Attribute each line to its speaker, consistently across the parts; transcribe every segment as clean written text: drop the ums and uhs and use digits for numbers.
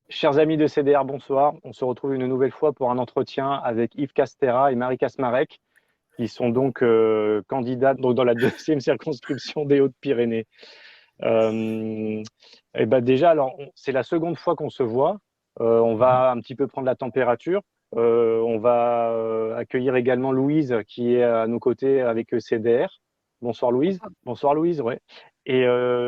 Speaker 1: Chers amis de CDR, bonsoir. On se retrouve une nouvelle fois pour un entretien avec Yves Castera et Marie Kasmarek, qui sont donc candidats donc, dans la deuxième circonscription des Hautes-Pyrénées. Et ben déjà, alors c'est la seconde fois qu'on se voit. On va un petit peu prendre la température. On va accueillir également Louise qui est à nos côtés avec CDR. Bonsoir Louise. Bonsoir Louise, ouais. Et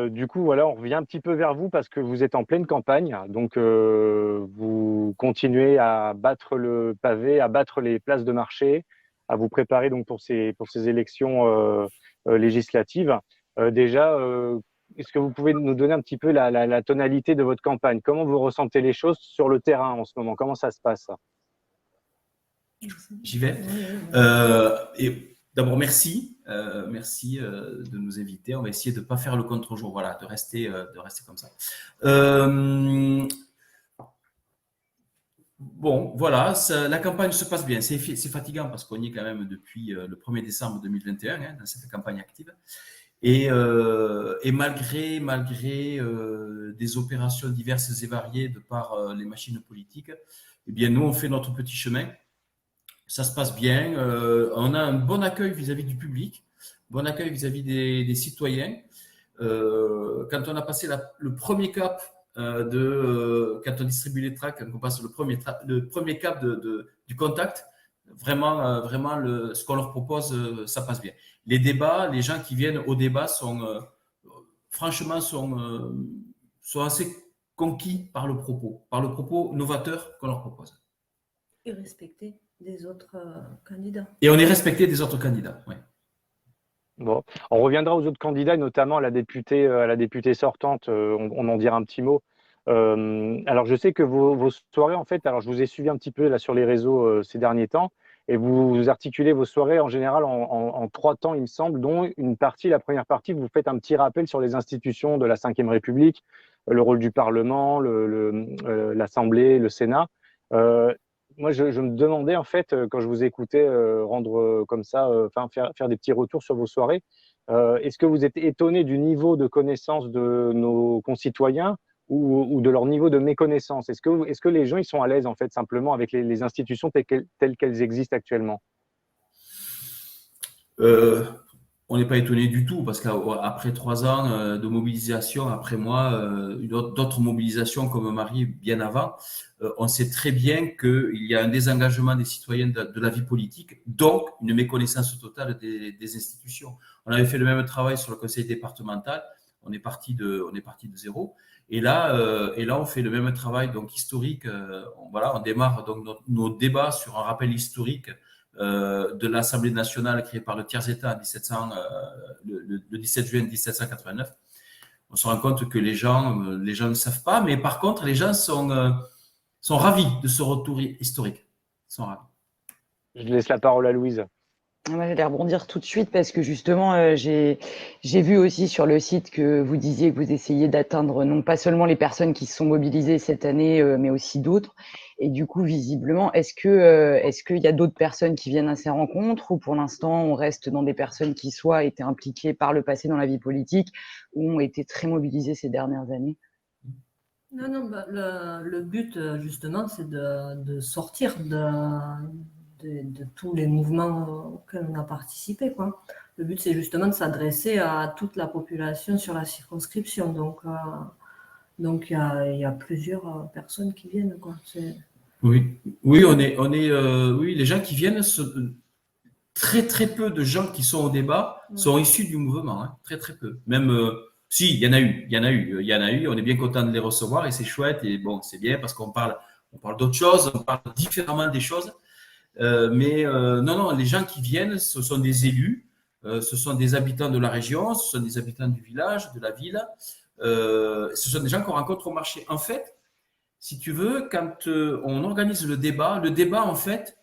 Speaker 1: du coup, voilà, on revient un petit peu vers vous parce que vous êtes en pleine campagne. Donc, vous continuez à battre le pavé, à battre les places de marché, à vous préparer donc pour ces élections législatives. Déjà, est-ce que vous pouvez nous donner un petit peu la tonalité de votre campagne? Comment vous ressentez les choses sur le terrain en ce moment? Comment ça se passe?
Speaker 2: J'y vais. Et d'abord, merci. Merci de nous inviter. On va essayer de ne pas faire le contre-jour, voilà, de rester comme ça. Bon, voilà, la campagne se passe bien. C'est fatigant parce qu'on y est quand même depuis le 1er décembre 2021 dans cette campagne active. Et malgré des opérations diverses et variées de par les machines politiques, eh bien, nous, on fait notre petit chemin. Ça se passe bien. On a un bon accueil vis-à-vis du public, bon accueil vis-à-vis des citoyens. Quand on a passé le premier cap quand on distribue les tracts, quand on passe le premier cap du contact, vraiment, ce qu'on leur propose, ça passe bien. Les débats, les gens qui viennent au débat franchement, sont assez conquis par le propos novateur qu'on leur propose.
Speaker 3: Et respecter des autres candidats.
Speaker 2: Et on est respecté des autres candidats, oui.
Speaker 1: Bon, on reviendra aux autres candidats, notamment à la députée sortante. On en dira un petit mot. Alors, je sais que vos soirées, en fait, alors je vous ai suivi un petit peu là sur les réseaux ces derniers temps, et vous articulez vos soirées en général en 3 temps, il me semble, dont la première partie, vous faites un petit rappel sur les institutions de la Ve République, le rôle du Parlement, l'Assemblée, le Sénat. Moi, je me demandais, en fait, quand je vous écoutais rendre comme ça, faire des petits retours sur vos soirées, est-ce que vous êtes étonné du niveau de connaissance de nos concitoyens ou de leur niveau de méconnaissance? Est-ce que les gens ils sont à l'aise, en fait, simplement avec les institutions telles qu'elles existent actuellement?
Speaker 2: On n'est pas étonné du tout parce qu'après 3 ans de mobilisation, après moi, d'autres mobilisations comme Marie bien avant, on sait très bien qu'il y a un désengagement des citoyens de la vie politique, donc une méconnaissance totale des institutions. On avait fait le même travail sur le conseil départemental, on est parti de zéro, et là, on fait le même travail donc historique. On démarre donc nos débats sur un rappel historique de l'Assemblée nationale créée par le tiers-État le 17 juin 1789. On se rend compte que les gens ne savent pas, mais par contre, les gens sont ravis de ce retour historique. Ils sont ravis.
Speaker 1: Je laisse la parole à Louise.
Speaker 4: Moi, j'allais rebondir tout de suite parce que justement, j'ai vu aussi sur le site que vous disiez que vous essayez d'atteindre non pas seulement les personnes qui se sont mobilisées cette année, mais aussi d'autres. Et du coup, visiblement, est-ce qu'il y a d'autres personnes qui viennent à ces rencontres ou pour l'instant, on reste dans des personnes qui soit étaient impliquées par le passé dans la vie politique ou ont été très mobilisées ces dernières années?
Speaker 3: Non, le but, justement, c'est de sortir de tous les mouvements auxquels on a participé, quoi. Le but, c'est justement de s'adresser à toute la population sur la circonscription. Donc il y a plusieurs personnes qui viennent, quoi.
Speaker 2: Oui, oui, les gens qui viennent, très très peu de gens qui sont au débat sont issus du mouvement, hein, très très peu. Même si, il y en a eu. On est bien content de les recevoir et c'est chouette et bon, c'est bien parce qu'on parle d'autres choses, on parle différemment des choses. Mais non, les gens qui viennent, ce sont des élus, ce sont des habitants de la région, ce sont des habitants du village, de la ville, ce sont des gens qu'on rencontre au marché. En fait, si tu veux, quand on organise le débat, en fait,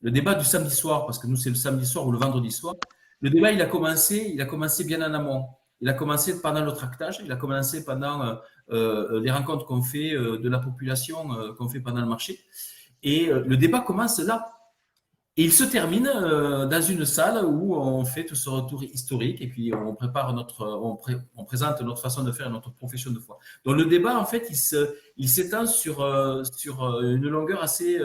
Speaker 2: le débat du samedi soir, parce que nous c'est le samedi soir ou le vendredi soir, le débat il a commencé bien en amont. Il a commencé pendant le tractage, il a commencé pendant les rencontres qu'on fait de la population, qu'on fait pendant le marché. Et le débat commence là. Et il se termine dans une salle où on fait tout ce retour historique et puis on prépare on présente notre façon de faire et notre profession de foi. Donc le débat, en fait, il s'étend sur une longueur assez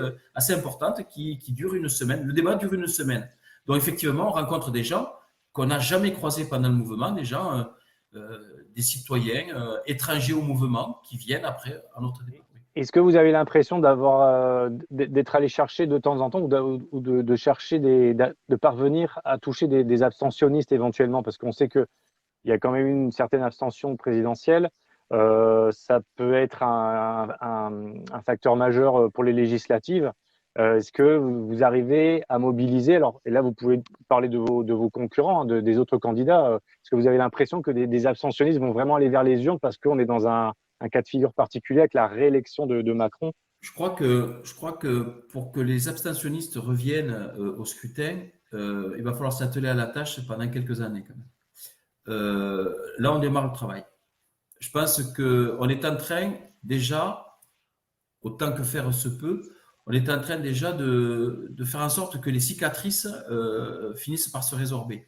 Speaker 2: importante qui dure une semaine. Le débat dure une semaine. Donc effectivement, on rencontre des gens qu'on n'a jamais croisés pendant le mouvement, des gens, des citoyens étrangers au mouvement qui viennent après à notre débat.
Speaker 1: Est-ce que vous avez l'impression d'être allé chercher de temps en temps ou de chercher de parvenir à toucher des abstentionnistes éventuellement? Parce qu'on sait qu'il y a quand même une certaine abstention présidentielle. Ça peut être un facteur majeur pour les législatives. Est-ce que vous arrivez à mobiliser, alors, et là vous pouvez parler de vos concurrents, hein, des autres candidats, est-ce que vous avez l'impression que des abstentionnistes vont vraiment aller vers les urnes parce qu'on est dans un cas de figure particulier avec la réélection de Macron?
Speaker 2: Je crois que pour que les abstentionnistes reviennent au scrutin, il va falloir s'atteler à la tâche pendant quelques années quand même. Là, on démarre le travail. Je pense qu'on est en train déjà, autant que faire se peut, on est en train déjà de faire en sorte que les cicatrices finissent par se résorber.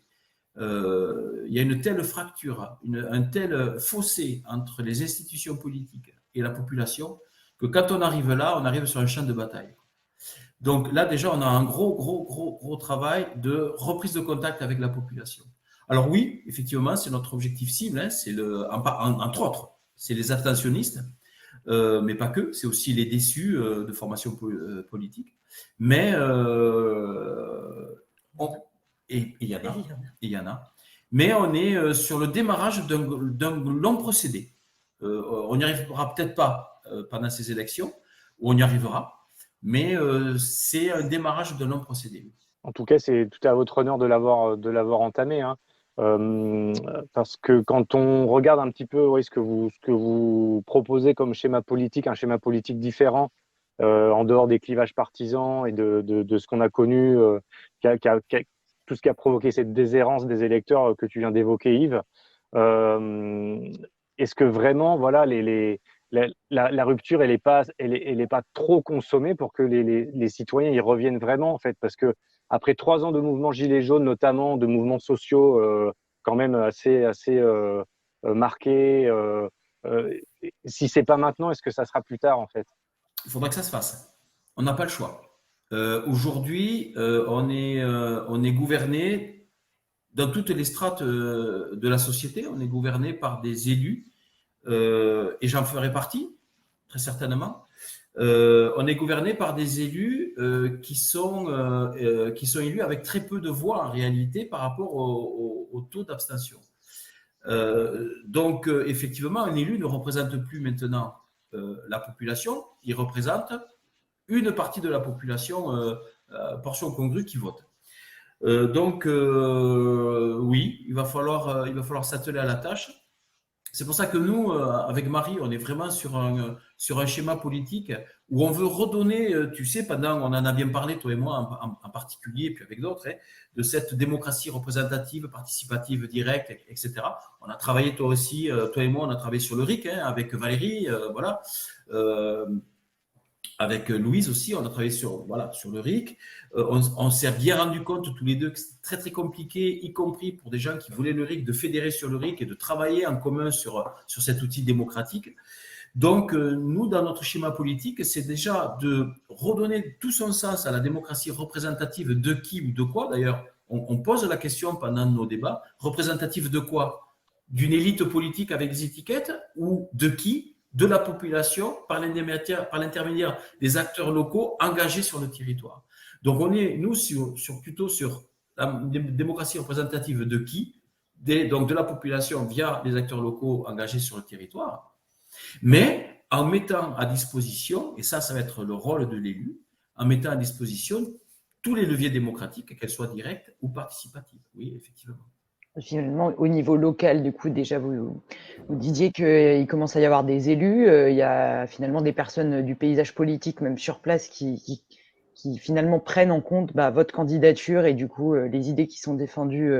Speaker 2: Il y a une telle fracture, un tel fossé entre les institutions politiques et la population que quand on arrive là, on arrive sur un champ de bataille. Donc là, déjà, on a un gros travail de reprise de contact avec la population. Alors oui, effectivement, c'est notre objectif cible, hein, c'est entre autres, c'est les abstentionnistes, mais pas que, c'est aussi les déçus de formation politique. Mais il y en a. Mais on est sur le démarrage d'un long procédé. On n'y arrivera peut-être pas pendant ces élections, ou on y arrivera, mais c'est un démarrage d'un long procédé.
Speaker 1: En tout cas, c'est tout à votre honneur de l'avoir entamé, hein. Parce que quand on regarde un petit peu, oui, ce que vous proposez comme schéma politique, un schéma politique différent, en dehors des clivages partisans et de ce qu'on a connu, tout ce qui a provoqué cette déshérence des électeurs que tu viens d'évoquer, Yves. Est-ce que vraiment, voilà, la rupture, elle est pas trop consommée pour que les citoyens y reviennent vraiment, en fait, parce que après 3 ans de mouvements gilets jaunes, notamment de mouvements sociaux quand même assez marqués, si c'est pas maintenant, est-ce que ça sera plus tard, en fait?
Speaker 2: Il faudra que ça se fasse. On n'a pas le choix. Aujourd'hui, on est gouverné dans toutes les strates de la société. On est gouverné par des élus, et j'en ferai partie, très certainement. On est gouverné par des élus qui sont élus avec très peu de voix en réalité par rapport au taux d'abstention. Donc, effectivement, un élu ne représente plus maintenant la population, il représente une partie de la population, portion congrue qui vote. Donc, oui, il va falloir s'atteler à la tâche. C'est pour ça que nous, avec Marie, on est vraiment sur un schéma politique où on veut redonner, tu sais, on en a bien parlé, toi et moi en particulier, puis avec d'autres, hein, de cette démocratie représentative, participative, directe, etc. On a travaillé, toi aussi, toi et moi, on a travaillé sur le RIC, hein, avec Valérie, voilà. Avec Louise aussi, on a travaillé sur le RIC. On s'est bien rendu compte tous les deux que c'était très, très compliqué, y compris pour des gens qui voulaient le RIC, de fédérer sur le RIC et de travailler en commun sur cet outil démocratique. Donc, nous, dans notre schéma politique, c'est déjà de redonner tout son sens à la démocratie représentative de qui ou de quoi. D'ailleurs, on pose la question pendant nos débats, représentative de quoi? D'une élite politique avec des étiquettes ou de qui? De la population par l'intermédiaire des acteurs locaux engagés sur le territoire. Donc, on est, nous, plutôt sur la démocratie représentative de qui? Donc, de la population via les acteurs locaux engagés sur le territoire, mais en mettant à disposition, et ça va être le rôle de l'élu, en mettant à disposition tous les leviers démocratiques, qu'elles soient directes ou participatives. Oui, effectivement.
Speaker 4: Finalement, au niveau local, du coup, déjà, vous disiez qu'il commence à y avoir des élus. Il y a finalement des personnes du paysage politique, même sur place, qui finalement prennent en compte votre candidature et du coup, les idées qui sont défendues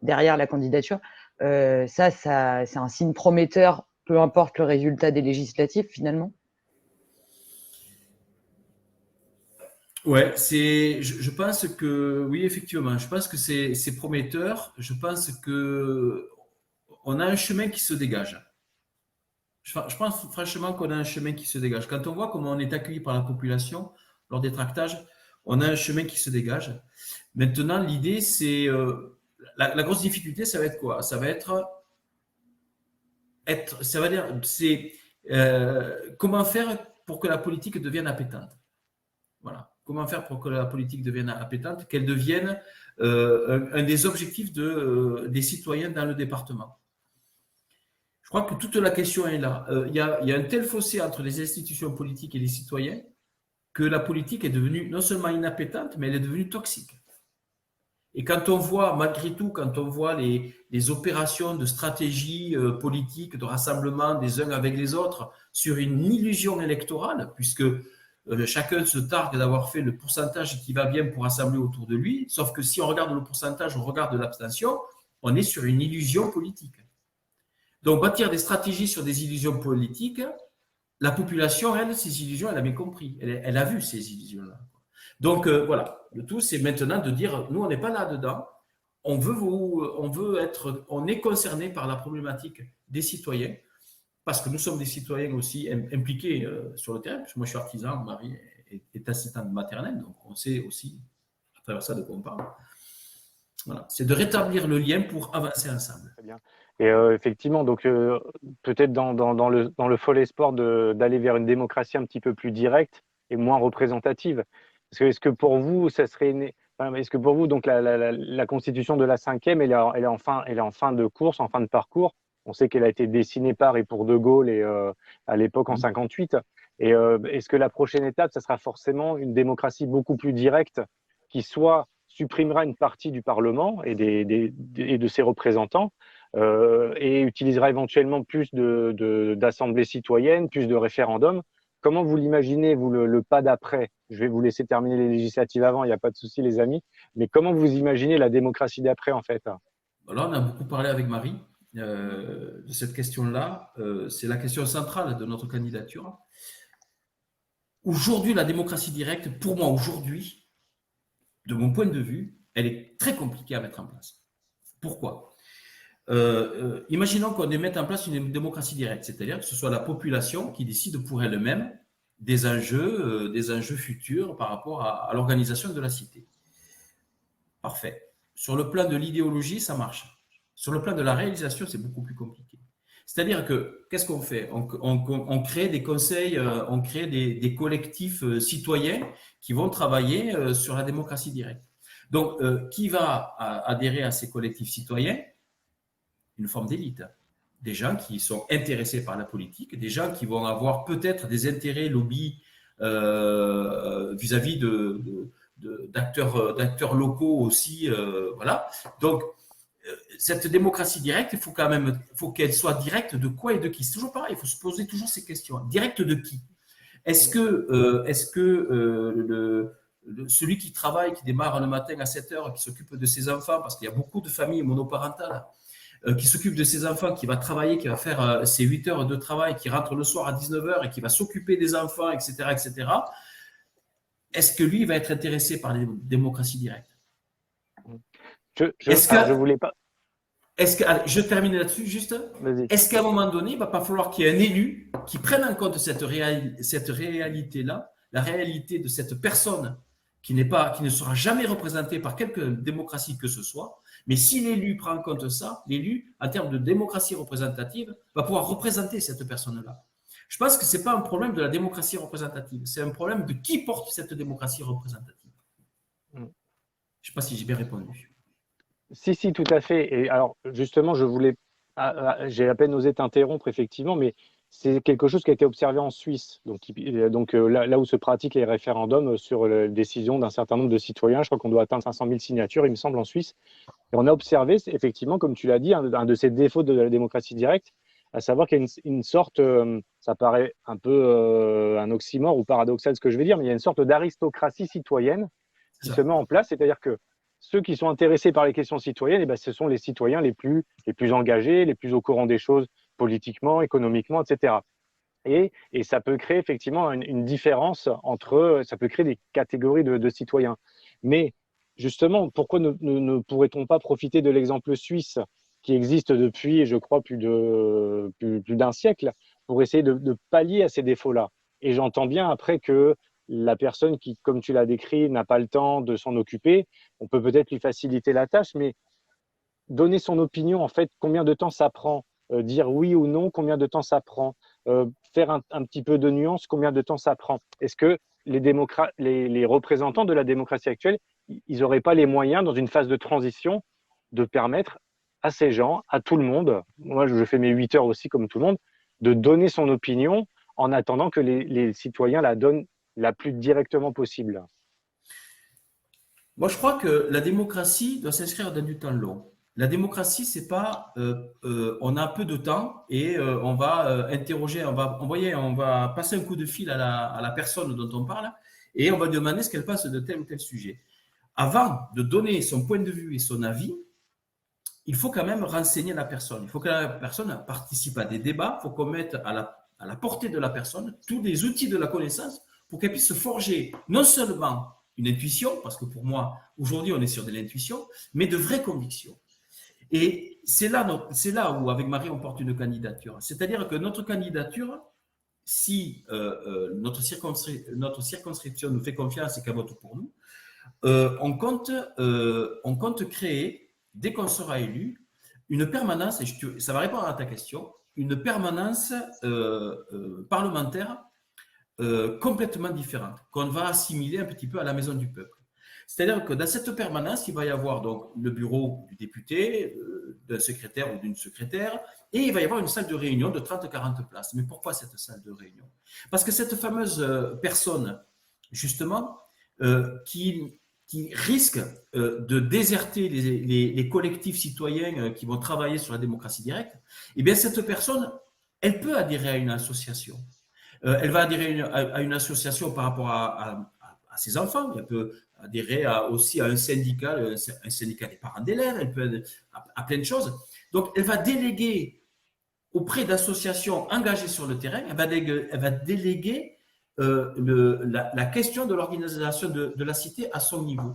Speaker 4: derrière la candidature. Ça, c'est un signe prometteur, peu importe le résultat des législatives, finalement.
Speaker 2: Ouais, je pense que, oui, effectivement, je pense que c'est prometteur. Je pense que on a un chemin qui se dégage. Je pense franchement qu'on a un chemin qui se dégage. Quand on voit comment on est accueilli par la population lors des tractages, on a un chemin qui se dégage. Maintenant, l'idée, c'est la grosse difficulté, ça va être quoi? Ça va ça va dire, c'est comment faire pour que la politique devienne appétante. Voilà. Comment faire pour que la politique devienne appétante, qu'elle devienne un des objectifs des citoyens dans le département. Je crois que toute la question est là. Il y a un tel fossé entre les institutions politiques et les citoyens que la politique est devenue non seulement inappétante, mais elle est devenue toxique. Et quand on voit, malgré tout, quand on voit les opérations de stratégie politique, de rassemblement des uns avec les autres sur une illusion électorale, puisque chacun se targue d'avoir fait le pourcentage qui va bien pour rassembler autour de lui, sauf que si on regarde le pourcentage, on regarde l'abstention, on est sur une illusion politique. Donc, bâtir des stratégies sur des illusions politiques, la population, elle, ces illusions, elle a bien compris. Elle a vu ces illusions-là. Donc, voilà. Le tout, c'est maintenant de dire, nous, on n'est pas là-dedans. On est concerné par la problématique des citoyens, parce que nous sommes des citoyens aussi impliqués sur le terrain. Parce que moi, je suis artisan, Marie est assistante maternelle, donc on sait aussi, à travers ça, de quoi on parle. Voilà. C'est de rétablir le lien pour avancer ensemble.
Speaker 1: Très bien. Et effectivement, donc peut-être dans le fol espoir d'aller vers une démocratie un petit peu plus directe et moins représentative. Parce que est-ce que pour vous, est-ce que pour vous, donc la constitution de la cinquième, elle est en fin de course, en fin de parcours. On sait qu'elle a été dessinée par et pour De Gaulle et à l'époque en 58. Et est-ce que la prochaine étape, ça sera forcément une démocratie beaucoup plus directe qui soit supprimera une partie du Parlement et de ses représentants et utilisera éventuellement plus d'assemblées citoyennes, plus de référendums. Comment vous l'imaginez, vous, le pas d'après? Je vais vous laisser terminer les législatives avant, il n'y a pas de souci, les amis. Mais comment vous imaginez la démocratie d'après, en fait?
Speaker 2: Là, on a beaucoup parlé avec Marie de cette question-là. C'est la question centrale de notre candidature. Aujourd'hui, la démocratie directe, pour moi, aujourd'hui, de mon point de vue, elle est très compliquée à mettre en place. Pourquoi? Imaginons qu'on mette en place une démocratie directe, c'est-à-dire que ce soit la population qui décide pour elle-même des enjeux futurs par rapport à l'organisation de la cité. Parfait. Sur le plan de l'idéologie, ça marche. Sur le plan de la réalisation, c'est beaucoup plus compliqué. C'est-à-dire que, qu'est-ce qu'on fait? On crée des conseils, on crée des collectifs citoyens qui vont travailler sur la démocratie directe. Donc, qui va adhérer à ces collectifs citoyens? Une forme d'élite. Des gens qui sont intéressés par la politique, des gens qui vont avoir peut-être des intérêts lobby vis-à-vis d'acteurs locaux aussi. Voilà. Donc, cette démocratie directe, faut qu'elle soit directe de quoi et de qui. C'est toujours pareil, il faut se poser toujours ces questions. Directe de qui? Est-ce que celui qui travaille, qui démarre le matin à 7 heures, qui s'occupe de ses enfants, parce qu'il y a beaucoup de familles monoparentales, qui s'occupe de ses enfants, qui va travailler, qui va faire ses 8 heures de travail, qui rentre le soir à 19 heures et qui va s'occuper des enfants, etc., etc., est-ce que lui va être intéressé par les démocraties directes?
Speaker 1: Je voulais pas.
Speaker 2: Je termine là-dessus juste. Est-ce qu'à un moment donné, il ne va pas falloir qu'il y ait un élu qui prenne en compte cette réalité-là, la réalité de cette personne qui ne sera jamais représentée par quelque démocratie que ce soit, mais si l'élu prend en compte ça, l'élu, en termes de démocratie représentative, va pouvoir représenter cette personne-là. Je pense que ce n'est pas un problème de la démocratie représentative, c'est un problème de qui porte cette démocratie représentative. Je ne sais pas si j'ai bien répondu.
Speaker 1: Si, tout à fait. Et alors, justement, j'ai à peine osé t'interrompre, effectivement, mais c'est quelque chose qui a été observé en Suisse. Donc là où se pratiquent les référendums sur la décision d'un certain nombre de citoyens, je crois qu'on doit atteindre 500 000 signatures, il me semble, en Suisse. Et on a observé, effectivement, comme tu l'as dit, un de ces défauts de la démocratie directe, à savoir qu'il y a une sorte, ça paraît un peu un oxymore ou paradoxal ce que je vais dire, mais il y a une sorte d'aristocratie citoyenne qui se met en place, c'est-à-dire que ceux qui sont intéressés par les questions citoyennes, eh ben, ce sont les citoyens les plus engagés, les plus au courant des choses politiquement, économiquement, etc. Et ça peut créer effectivement une différence entre, ça peut créer des catégories de citoyens. Mais justement, pourquoi ne pourrait-on pas profiter de l'exemple suisse qui existe depuis, je crois, plus d'un siècle, pour essayer de pallier à ces défauts-là? Et j'entends bien après que la personne qui, comme tu l'as décrit, n'a pas le temps de s'en occuper, on peut peut-être lui faciliter la tâche, mais donner son opinion, en fait, combien de temps ça prend? Dire oui ou non, combien de temps ça prend? Faire un petit peu de nuance, combien de temps ça prend? Est-ce que les représentants de la démocratie actuelle, ils n'auraient pas les moyens, dans une phase de transition, de permettre à ces gens, à tout le monde, moi je fais mes 8 heures aussi comme tout le monde, de donner son opinion en attendant que les citoyens la donnent la plus directement possible?
Speaker 2: Moi, je crois que la démocratie doit s'inscrire dans du temps long. La démocratie, c'est pas on a un peu de temps et on va interroger, on va passer un coup de fil à la personne dont on parle et on va demander ce qu'elle pense de tel ou tel sujet. Avant de donner son point de vue et son avis, il faut quand même renseigner la personne. Il faut que la personne participe à des débats, il faut qu'on mette à la portée de la personne tous les outils de la connaissance pour qu'elle puisse se forger non seulement une intuition, parce que pour moi, aujourd'hui, on est sur de l'intuition, mais de vraies convictions. Et c'est là où, avec Marie, on porte une candidature. C'est-à-dire que notre candidature, si notre circonscription nous fait confiance et qu'elle vote pour nous, on compte créer, dès qu'on sera élu, une permanence, et ça va répondre à ta question, une permanence parlementaire complètement différente, qu'on va assimiler un petit peu à la maison du peuple. C'est-à-dire que dans cette permanence, il va y avoir donc le bureau du député, d'un secrétaire ou d'une secrétaire, et il va y avoir une salle de réunion de 30-40 places. Mais pourquoi cette salle de réunion? Parce que cette fameuse personne, justement, qui risque de déserter les collectifs citoyens qui vont travailler sur la démocratie directe, eh bien cette personne, elle peut adhérer à une association. Elle va adhérer à une association par rapport à ses enfants. Elle peut adhérer aussi à un syndicat des parents d'élèves. Elle peut adhérer à plein de choses. Donc, elle va déléguer auprès d'associations engagées sur le terrain. Elle va déléguer la question de l'organisation de la cité à son niveau.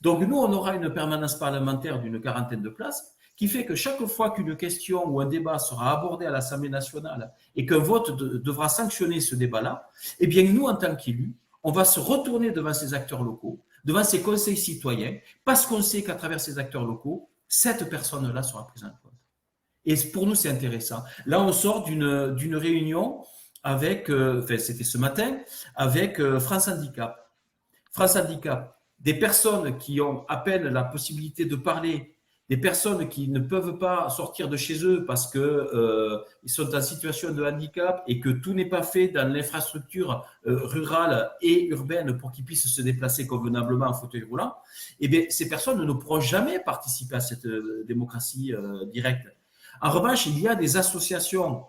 Speaker 2: Donc, nous, on aura une permanence parlementaire d'une 40aine de places qui fait que chaque fois qu'une question ou un débat sera abordé à l'Assemblée nationale et qu'un vote devra sanctionner ce débat-là, eh bien, nous, en tant qu'élus, on va se retourner devant ces acteurs locaux, devant ces conseils citoyens, parce qu'on sait qu'à travers ces acteurs locaux, cette personne-là sera prise en compte. Et pour nous, c'est intéressant. Là, on sort d'une réunion avec, c'était ce matin, avec France Handicap. France Handicap, des personnes qui ont à peine la possibilité de parler, des personnes qui ne peuvent pas sortir de chez eux parce qu'ils sont en situation de handicap et que tout n'est pas fait dans l'infrastructure rurale et urbaine pour qu'ils puissent se déplacer convenablement en fauteuil roulant, eh bien, ces personnes ne pourront jamais participer à cette démocratie directe. En revanche, il y a des associations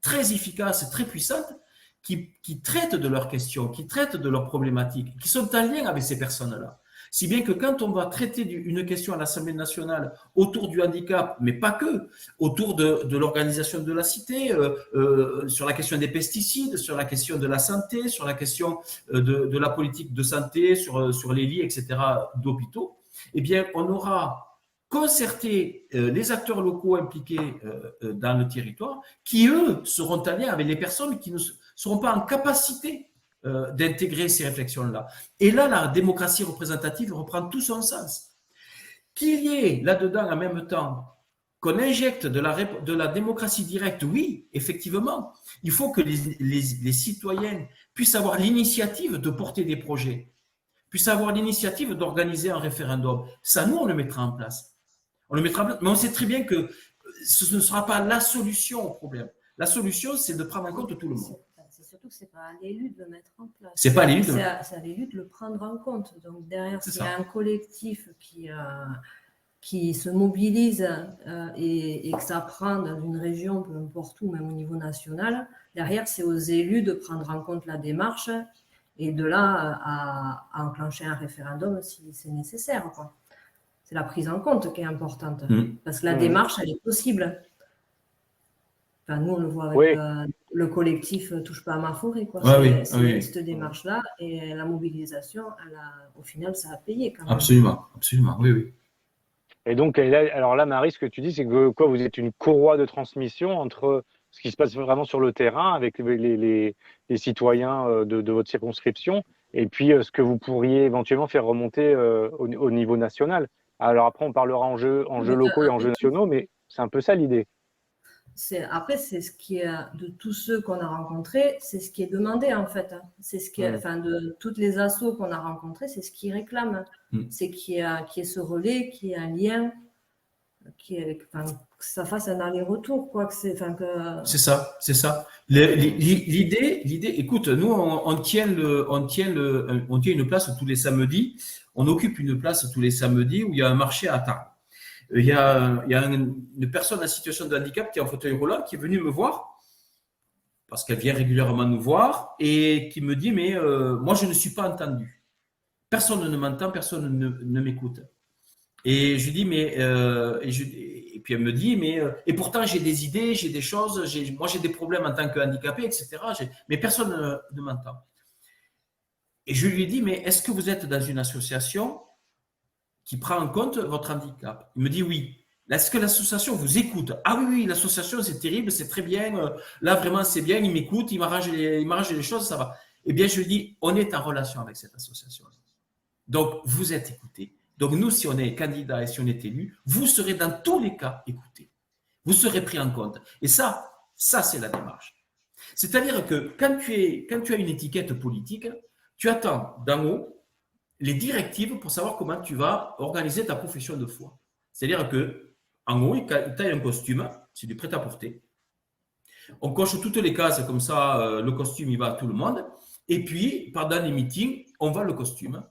Speaker 2: très efficaces, très puissantes, qui traitent de leurs questions, qui traitent de leurs problématiques, qui sont en lien avec ces personnes-là. Si bien que quand on va traiter une question à l'Assemblée nationale autour du handicap, mais pas que, autour de l'organisation de la cité, sur la question des pesticides, sur la question de la santé, sur la question de la politique de santé, sur les lits, etc., d'hôpitaux, eh bien, on aura concerté les acteurs locaux impliqués dans le territoire, qui, eux, seront en lien avec les personnes qui ne seront pas en capacité d'intégrer ces réflexions-là. Et là, la démocratie représentative reprend tout son sens. Qu'il y ait là-dedans, en même temps, qu'on injecte de la démocratie directe, oui, effectivement. Il faut que les citoyens puissent avoir l'initiative de porter des projets, puissent avoir l'initiative d'organiser un référendum. Ça, nous, on le mettra en place. On le mettra en place. Mais on sait très bien que ce ne sera pas la solution au problème. La solution, c'est de prendre en compte tout le monde.
Speaker 3: C'est surtout que ce n'est pas à l'élu de le mettre en place.
Speaker 2: C'est pas à l'élu
Speaker 3: c'est à l'élu de le prendre en compte. Donc derrière, s'il y a un collectif qui se mobilise et que ça prend dans une région, peu importe où, même au niveau national, derrière, c'est aux élus de prendre en compte la démarche et de là à enclencher un référendum si c'est nécessaire, quoi. C'est la prise en compte qui est importante. Parce que la démarche, elle est possible. Enfin, nous, on le voit avec
Speaker 1: Oui,
Speaker 3: le collectif Touche pas à ma forêt, quoi.
Speaker 2: Oui.
Speaker 3: Cette démarche-là et la mobilisation, au final, ça a payé quand même.
Speaker 2: Absolument, oui.
Speaker 1: et donc, alors là, Marie, ce que tu dis, c'est que quoi, vous êtes une courroie de transmission entre ce qui se passe vraiment sur le terrain avec les citoyens de votre circonscription et puis ce que vous pourriez éventuellement faire remonter au niveau national. Alors après, on parlera enjeux
Speaker 3: Mais
Speaker 1: locaux et enjeux nationaux, mais c'est un peu ça l'idée.
Speaker 3: Après, c'est ce qui est, de tous ceux qu'on a rencontrés, c'est ce qui est demandé en fait, hein. C'est ce qui est, enfin, de toutes les assos qu'on a rencontrés, c'est ce qu'ils réclament. C'est qu'il y ait ce relais, qu'il y ait un lien, enfin, que ça fasse un aller-retour, quoi.
Speaker 2: C'est ça. L'idée, écoute, nous, on tient une place tous les samedis. On occupe une place tous les samedis où il y a un marché à table. Il y a une personne en situation de handicap qui est en fauteuil roulant qui est venue me voir parce qu'elle vient régulièrement nous voir et qui me dit mais moi je ne suis pas entendu. Personne ne m'entend, personne ne m'écoute. Et je lui dis mais et puis elle me dit mais et pourtant j'ai des idées, j'ai des choses, moi j'ai des problèmes en tant que handicapé, etc. Mais personne ne m'entend. Et je lui dis mais est-ce que vous êtes dans une association qui prend en compte votre handicap? Il me dit oui. Est-ce que l'association vous écoute? Ah oui, l'association c'est terrible, c'est très bien. Là vraiment c'est bien, il m'écoute, il m'arrange les choses, ça va. Eh bien je lui dis, on est en relation avec cette association. Donc vous êtes écouté. Donc nous, si on est candidat et si on est élu, vous serez dans tous les cas écouté. Vous serez pris en compte. Et ça c'est la démarche. C'est-à-dire que quand tu as une étiquette politique, tu attends d'en haut les directives pour savoir comment tu vas organiser ta profession de foi. C'est-à-dire que, en haut, tu as un costume, c'est du prêt-à-porter. On coche toutes les cases, comme ça, le costume, il va à tout le monde. Et puis, pendant les meetings, on vend le costume.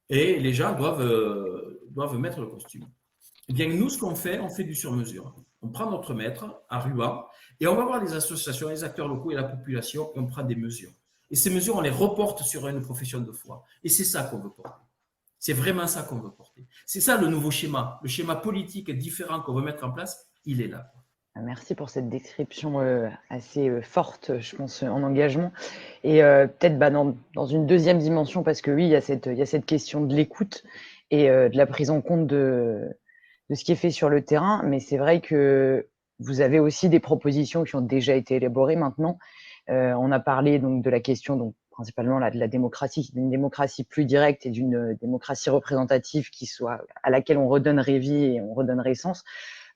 Speaker 2: Et les gens doivent mettre le costume. Eh bien, nous, ce qu'on fait, on fait du sur-mesure. On prend notre maître à ruban et on va voir les associations, les acteurs locaux et la population et on prend des mesures. Et ces mesures, on les reporte sur une profession de foi. Et c'est ça qu'on veut porter. C'est vraiment ça qu'on veut porter. C'est ça le nouveau schéma. Le schéma politique différent qu'on veut mettre en place, il est là.
Speaker 4: Merci pour cette description assez forte, je pense, en engagement. Et peut-être dans une deuxième dimension, parce que oui, il y a cette question de l'écoute et de la prise en compte de ce qui est fait sur le terrain. Mais c'est vrai que vous avez aussi des propositions qui ont déjà été élaborées maintenant. On a parlé donc de la question, donc principalement de la démocratie, d'une démocratie plus directe et d'une démocratie représentative à laquelle on redonnerait vie et on redonnerait sens.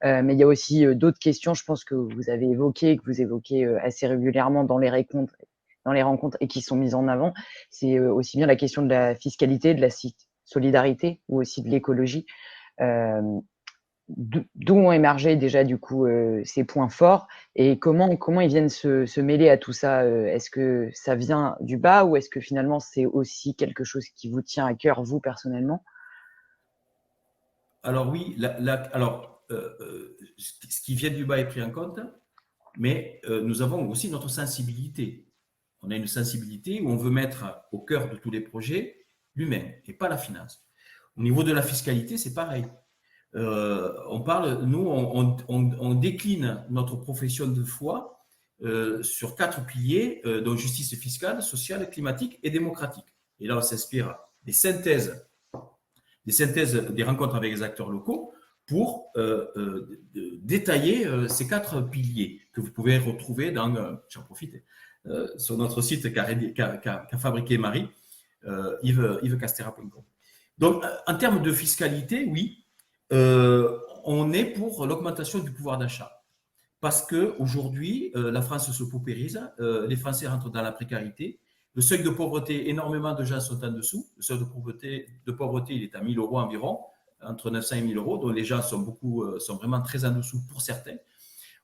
Speaker 4: Mais il y a aussi d'autres questions, je pense que vous avez évoquées, que vous évoquez assez régulièrement dans les rencontres et qui sont mises en avant. C'est aussi bien la question de la fiscalité, de la solidarité ou aussi de l'écologie. D'où ont émergé déjà du coup ces points forts et comment ils viennent se mêler à tout ça? Est-ce que ça vient du bas ou est-ce que finalement c'est aussi quelque chose qui vous tient à cœur, vous personnellement?
Speaker 2: Alors oui, ce qui vient du bas est pris en compte, mais nous avons aussi notre sensibilité. On a une sensibilité où on veut mettre au cœur de tous les projets l'humain et pas la finance. Au niveau de la fiscalité, c'est pareil. On décline notre profession de foi sur 4 piliers, dont justice fiscale, sociale, climatique et démocratique. Et là, on s'inspire des synthèses des rencontres avec les acteurs locaux pour détailler ces 4 piliers que vous pouvez retrouver j'en profite, sur notre site qu'a fabriqué Marie, yvescastera.com. Donc, en termes de fiscalité, oui, on est pour l'augmentation du pouvoir d'achat. Parce qu'aujourd'hui, la France se paupérise, les Français rentrent dans la précarité. Le seuil de pauvreté, énormément de gens sont en dessous. Le seuil de pauvreté, il est à 1 000 euros environ, entre 900 et 1 000 euros, dont les gens sont vraiment très en dessous pour certains.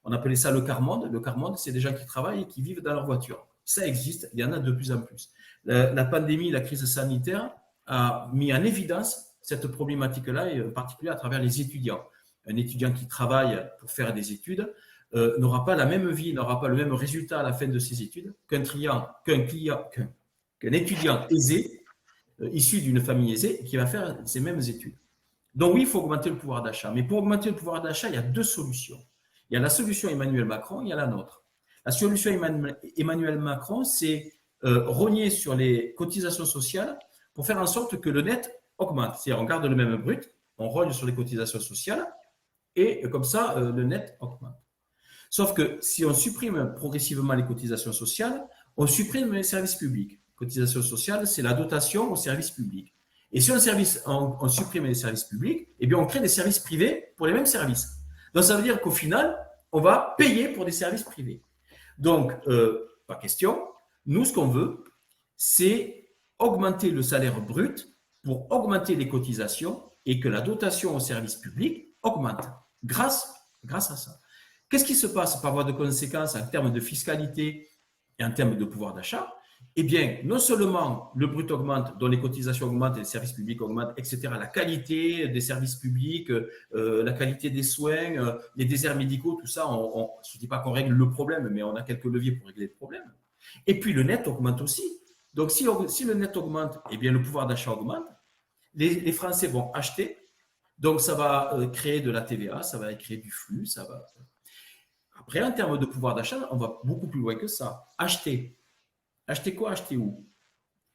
Speaker 2: On appelait ça le quart-monde. Le quart-monde, c'est des gens qui travaillent et qui vivent dans leur voiture. Ça existe, il y en a de plus en plus. La pandémie, la crise sanitaire a mis en évidence cette problématique-là, et en particulier à travers les étudiants. Un étudiant qui travaille pour faire des études n'aura pas la même vie, n'aura pas le même résultat à la fin de ses études qu'un étudiant aisé, issu d'une famille aisée, qui va faire ces mêmes études. Donc oui, il faut augmenter le pouvoir d'achat. Mais pour augmenter le pouvoir d'achat, il y a 2 solutions. Il y a la solution Emmanuel Macron, il y a la nôtre. La solution Emmanuel Macron, c'est rogner sur les cotisations sociales pour faire en sorte que le net augmente. C'est-à-dire, on garde le même brut, on rogne sur les cotisations sociales et comme ça, le net augmente. Sauf que si on supprime progressivement les cotisations sociales, on supprime les services publics. Cotisation sociale, c'est la dotation aux services publics. Et si on supprime les services publics, eh bien, on crée des services privés pour les mêmes services. Donc, ça veut dire qu'au final, on va payer pour des services privés. Donc, pas question. Nous, ce qu'on veut, c'est augmenter le salaire brut pour augmenter les cotisations et que la dotation aux services publics augmente grâce à ça. Qu'est-ce qui se passe par voie de conséquence en termes de fiscalité et en termes de pouvoir d'achat? Eh bien, non seulement le brut augmente, dont les cotisations augmentent, les services publics augmentent, etc., la qualité des services publics, la qualité des soins, les déserts médicaux, tout ça, je ne dis pas qu'on règle le problème, mais on a quelques leviers pour régler le problème. Et puis, le net augmente aussi. Donc, si le net augmente, eh bien, le pouvoir d'achat augmente. Les Français vont acheter. Donc, ça va créer de la TVA, ça va créer du flux, ça va… Après, en termes de pouvoir d'achat, on va beaucoup plus loin que ça. Acheter. Acheter quoi? Acheter où?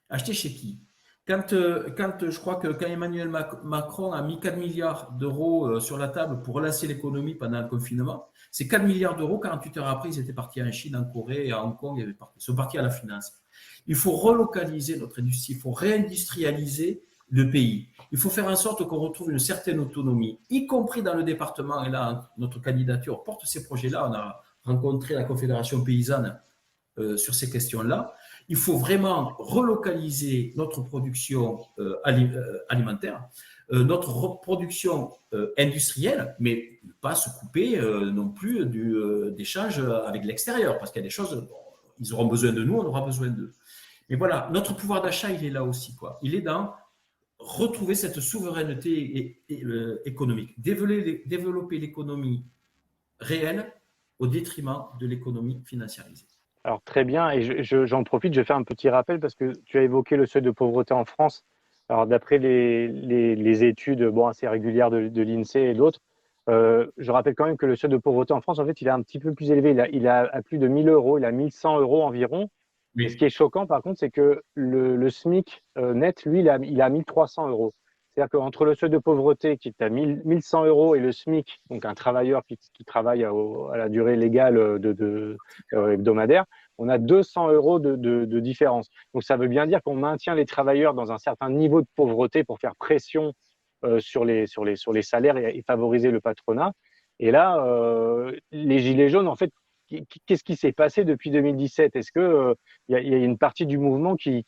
Speaker 2: Acheter chez qui? Quand je crois que quand Emmanuel Macron a mis 4 milliards d'euros sur la table pour relancer l'économie pendant le confinement, ces 4 milliards d'euros, 48 heures après, ils étaient partis en Chine, en Corée, à Hong Kong, ils sont partis à la finance. Il faut relocaliser notre industrie, il faut réindustrialiser le pays. Il faut faire en sorte qu'on retrouve une certaine autonomie, y compris dans le département. Et là, notre candidature porte ces projets-là. On a rencontré la Confédération paysanne sur ces questions-là. Il faut vraiment relocaliser notre production alimentaire, notre production industrielle, mais pas se couper non plus d'échanges avec l'extérieur, parce qu'il y a des choses, ils auront besoin de nous, on aura besoin d'eux. Mais voilà, notre pouvoir d'achat, il est là aussi, quoi. Il est dans retrouver cette souveraineté économique, développer l'économie réelle au détriment de l'économie financiarisée.
Speaker 1: Alors très bien, et j'en profite, je vais faire un petit rappel parce que tu as évoqué le seuil de pauvreté en France. Alors d'après les études assez régulières de l'INSEE et d'autres, je rappelle quand même que le seuil de pauvreté en France, en fait, il est un petit peu plus élevé. Il a à plus de 1 000 euros, il a 1 100 euros environ.
Speaker 2: Oui.
Speaker 1: Et ce qui est choquant, par contre, c'est que le SMIC net, lui, il a 1 300 euros. C'est-à-dire qu'entre le seuil de pauvreté qui est à 1 100 euros et le SMIC, donc un travailleur qui travaille à la durée légale hebdomadaire, on a 200 euros de différence. Donc ça veut bien dire qu'on maintient les travailleurs dans un certain niveau de pauvreté pour faire pression sur les salaires et favoriser le patronat. Et là, les Gilets jaunes, en fait, qu'est-ce qui s'est passé depuis 2017? Est-ce que y a une partie du mouvement qui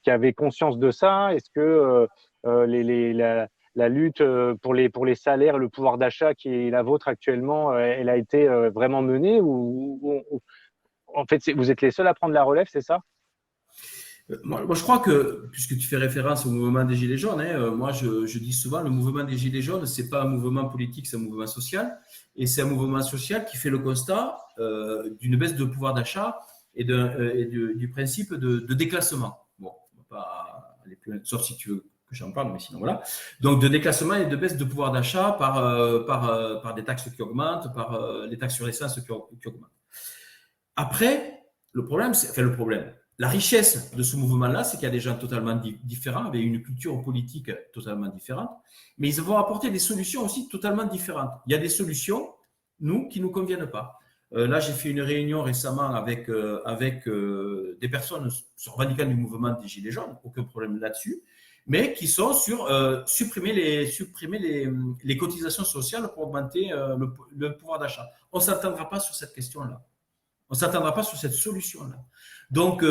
Speaker 1: avait conscience de ça? Est-ce que la lutte pour les salaires, le pouvoir d'achat qui est la vôtre actuellement, elle a été vraiment menée ou en fait vous êtes les seuls à prendre la relève, c'est ça?
Speaker 2: Moi, je crois que, puisque tu fais référence au mouvement des Gilets jaunes, moi je dis souvent, le mouvement des Gilets jaunes, ce n'est pas un mouvement politique, c'est un mouvement social. Et c'est un mouvement social qui fait le constat d'une baisse de pouvoir d'achat et du principe de déclassement. Bon, on va pas aller plus loin, sauf si tu veux que j'en parle, mais sinon voilà. Donc de déclassement et de baisse de pouvoir d'achat par des taxes qui augmentent, par les taxes sur l'essence qui augmentent. Après, la richesse de ce mouvement-là, c'est qu'il y a des gens totalement différents, avec une culture politique totalement différente, mais ils vont apporter des solutions aussi totalement différentes. Il y a des solutions, qui ne nous conviennent pas. Là, j'ai fait une réunion récemment avec des personnes se revendiquant du mouvement des Gilets jaunes, aucun problème là-dessus, mais qui sont sur supprimer les cotisations sociales pour augmenter le pouvoir d'achat. On ne s'entendra pas sur cette question-là. On ne s'attendra pas sur cette solution-là. Donc,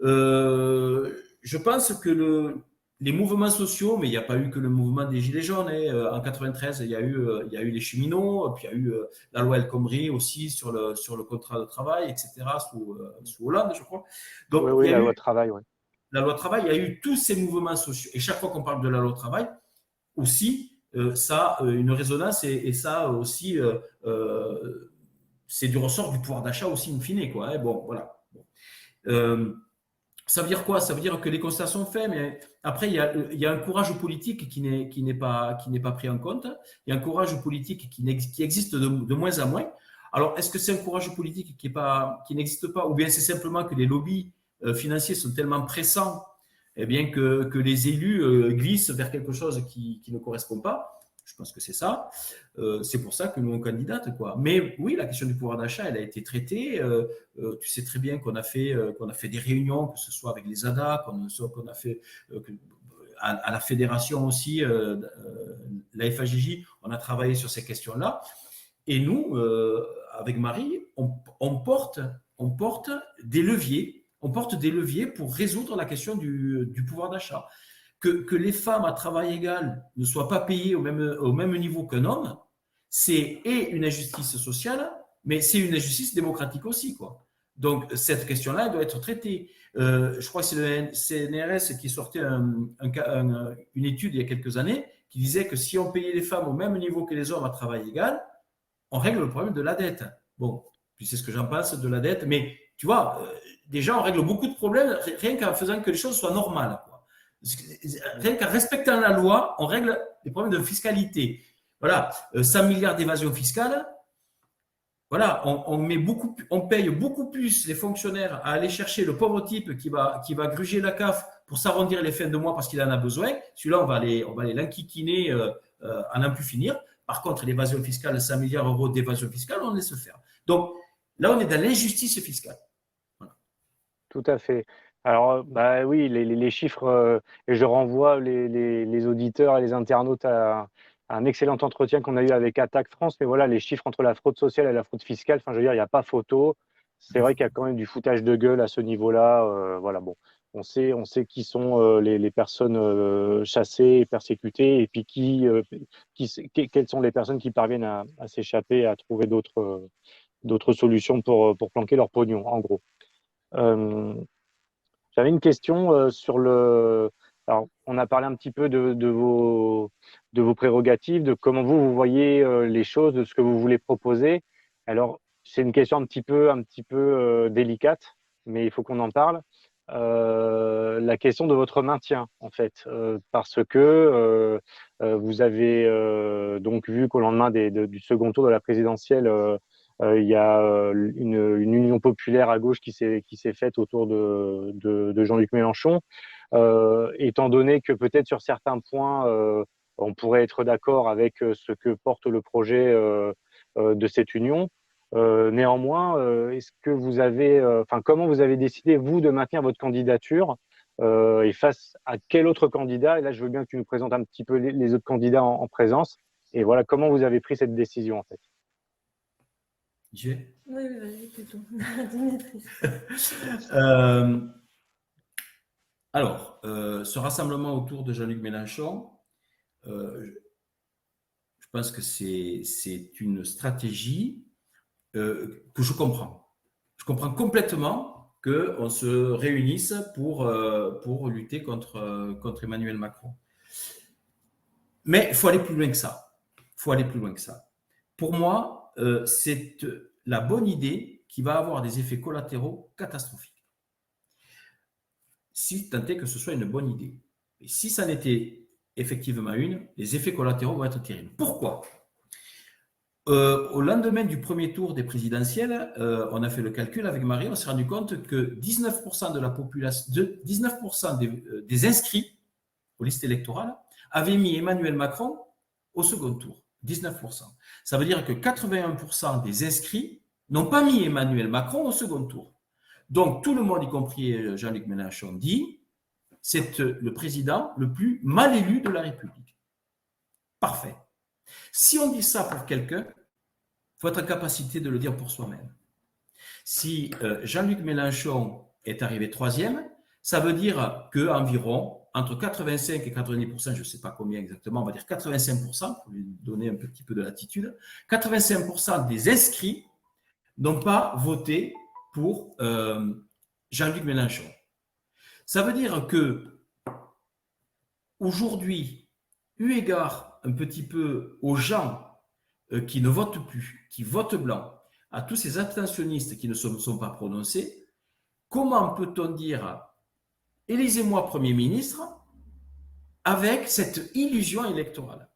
Speaker 2: je pense que les mouvements sociaux, mais il n'y a pas eu que le mouvement des Gilets jaunes. En 93, il y a eu les cheminots, puis il y a eu la loi El Khomri aussi sur le contrat de travail, etc., sous Hollande, je crois. Donc,
Speaker 1: oui, la loi travail, oui.
Speaker 2: La loi travail, il y a eu tous ces mouvements sociaux. Et chaque fois qu'on parle de la loi travail, aussi, ça a une résonance et ça aussi… c'est du ressort du pouvoir d'achat aussi in fine, quoi. Bon, voilà. Ça veut dire quoi? Ça veut dire que les constats sont faits, mais après, il y a un courage politique qui n'est pas pris en compte. Il y a un courage politique qui existe de moins en moins. Alors, est-ce que c'est un courage politique qui n'existe pas, ou bien c'est simplement que les lobbies financiers sont tellement pressants, eh bien que les élus glissent vers quelque chose qui ne correspond pas? Je pense que c'est ça. C'est pour ça que nous on candidate, quoi. Mais oui, la question du pouvoir d'achat, elle a été traitée. Tu sais très bien qu'on a fait des réunions, que ce soit avec les ADA, qu'on a fait à la fédération aussi, la FAJJ, on a travaillé sur ces questions-là. Et nous, avec Marie, on porte des leviers. On porte des leviers pour résoudre la question du pouvoir d'achat. Que les femmes à travail égal ne soient pas payées au même niveau qu'un homme, c'est une injustice sociale, mais c'est une injustice démocratique aussi, quoi. Donc, cette question-là, elle doit être traitée. Je crois que c'est le CNRS qui sortait une étude il y a quelques années qui disait que si on payait les femmes au même niveau que les hommes à travail égal, on règle le problème de la dette. Bon, tu sais ce que j'en pense de la dette, mais tu vois, déjà, on règle beaucoup de problèmes rien qu'en faisant que les choses soient normales, quoi. Rien qu'en respectant la loi, on règle les problèmes de fiscalité. Voilà, 100 milliards d'évasion fiscale. Voilà, on paye beaucoup plus les fonctionnaires à aller chercher le pauvre type qui va gruger la CAF pour s'arrondir les fins de mois parce qu'il en a besoin. Celui-là, on va aller l'enquiquiner à n'en plus finir. Par contre, l'évasion fiscale, 100 milliards d'euros d'évasion fiscale, on laisse faire. Donc, là, on est dans l'injustice fiscale.
Speaker 1: Voilà. Tout à fait. Alors, bah oui, les chiffres, et je renvoie les auditeurs et les internautes à un excellent entretien qu'on a eu avec Attaque France. Mais voilà, les chiffres entre la fraude sociale et la fraude fiscale, enfin, je veux dire, il n'y a pas photo. C'est vrai qu'il y a quand même du foutage de gueule à ce niveau-là. Voilà, bon, on sait qui sont les personnes chassées et persécutées, et puis quelles sont les personnes qui parviennent à s'échapper, à trouver d'autres solutions pour planquer leur pognon, en gros. J'avais une question sur le. Alors, on a parlé un petit peu de vos prérogatives, de comment vous voyez les choses, de ce que vous voulez proposer. Alors, c'est une question un petit peu délicate, mais il faut qu'on en parle. La question de votre maintien, en fait, parce que vous avez donc vu qu'au lendemain du second tour de la présidentielle, il y a une union populaire à gauche qui s'est faite autour de Jean-Luc Mélenchon. Étant donné que peut-être sur certains points, on pourrait être d'accord avec ce que porte le projet de cette union. Néanmoins, est-ce que vous avez, comment vous avez décidé, vous, de maintenir votre candidature et face à quel autre candidat? Et là, je veux bien que tu nous présentes un petit peu les autres candidats en présence. Et voilà, comment vous avez pris cette décision, en fait?
Speaker 2: Oui,
Speaker 3: vas-y, plutôt.
Speaker 2: Alors, ce rassemblement autour de Jean-Luc Mélenchon, je pense que c'est une stratégie que je comprends. Je comprends complètement qu'on se réunisse pour lutter contre Emmanuel Macron. Mais il faut aller plus loin que ça. Pour moi, c'est la bonne idée qui va avoir des effets collatéraux catastrophiques. Si tant est que ce soit une bonne idée. Et si ça n'était effectivement une, les effets collatéraux vont être terribles. Pourquoi ? Au lendemain du premier tour des présidentielles, on a fait le calcul avec Marie, on s'est rendu compte que 19% de la population, 19% des inscrits aux listes électorales avaient mis Emmanuel Macron au second tour. 19%. Ça veut dire que 81% des inscrits n'ont pas mis Emmanuel Macron au second tour. Donc, tout le monde, y compris Jean-Luc Mélenchon, dit c'est le président le plus mal élu de la République. Parfait. Si on dit ça pour quelqu'un, il faut être en capacité de le dire pour soi-même. Si Jean-Luc Mélenchon est arrivé troisième, ça veut dire qu'environ, entre 85 et 90%, je ne sais pas combien exactement, on va dire 85%, pour lui donner un petit peu de latitude, 85% des inscrits n'ont pas voté pour Jean-Luc Mélenchon. Ça veut dire que aujourd'hui, eu égard un petit peu aux gens qui ne votent plus, qui votent blanc, à tous ces abstentionnistes qui ne sont pas prononcés, comment peut-on dire « élisez-moi Premier ministre » avec cette illusion électorale?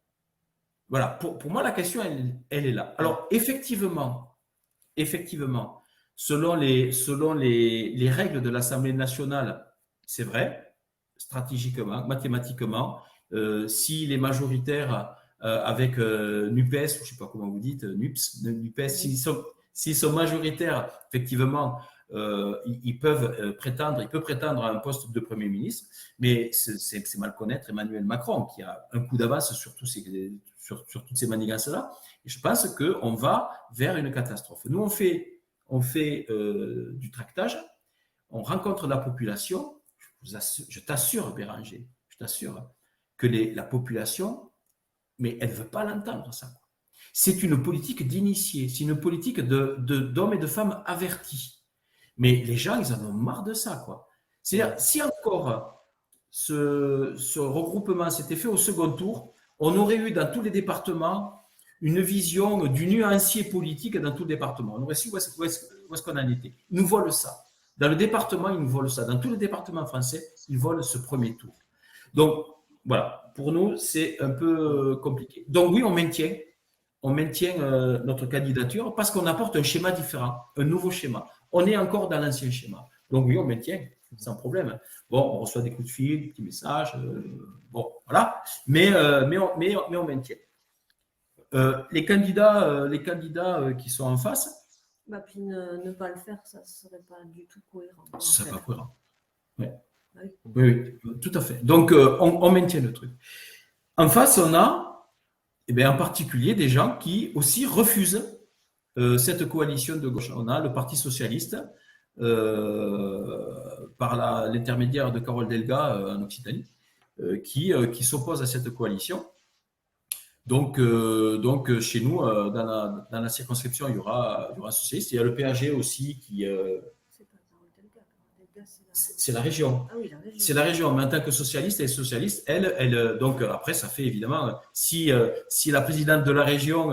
Speaker 2: Voilà, pour moi, la question, elle est là. Alors, effectivement, effectivement, selon les règles de l'Assemblée nationale, c'est vrai, stratégiquement, mathématiquement, s'il est majoritaire avec NUPES, ou je ne sais pas comment vous dites, NUPES, s'ils sont majoritaires, effectivement, il peut prétendre à un poste de Premier ministre, mais c'est mal connaître Emmanuel Macron, qui a un coup d'avance sur toutes ces manigances-là. Et je pense qu'on va vers une catastrophe. Nous, on fait du tractage, on rencontre la population. Je t'assure, Béranger, je t'assure que la population, mais elle ne veut pas l'entendre, ça. C'est une politique d'initiés, c'est une politique d'hommes et de femmes avertis. Mais les gens, ils en ont marre de ça, quoi. C'est-à-dire, si encore ce regroupement s'était fait au second tour, on aurait eu dans tous les départements une vision du nuancier politique dans tout le département. On aurait su où est-ce qu'on en était. Ils nous volent ça. Dans le département, ils nous volent ça. Dans tous les départements français, ils volent ce premier tour. Donc, voilà. Pour nous, c'est un peu compliqué. Donc, oui, on maintient notre candidature parce qu'on apporte un schéma différent, un nouveau schéma. On est encore dans l'ancien schéma. Donc, oui, on maintient, sans problème. Bon, on reçoit des coups de fil, des petits messages. Bon, voilà. Mais on maintient. Les candidats qui sont en face.
Speaker 3: Bah, puis ne pas le faire, ça ne serait pas du tout cohérent.
Speaker 2: Ce ne serait pas cohérent. Ouais.
Speaker 3: Oui.
Speaker 2: Oui, tout à fait. Donc, on maintient le truc. En face, on a, en particulier, des gens qui aussi refusent cette coalition de gauche. On a le Parti socialiste, par l'intermédiaire de Carole Delga en Occitanie, qui s'oppose à cette coalition. Donc chez nous, dans la circonscription, il y aura un socialiste. Il y a le PAG aussi qui. C'est la région.
Speaker 3: Ah oui, la région.
Speaker 2: C'est la région. Mais en tant que socialiste, donc après, ça fait évidemment, si la présidente de la région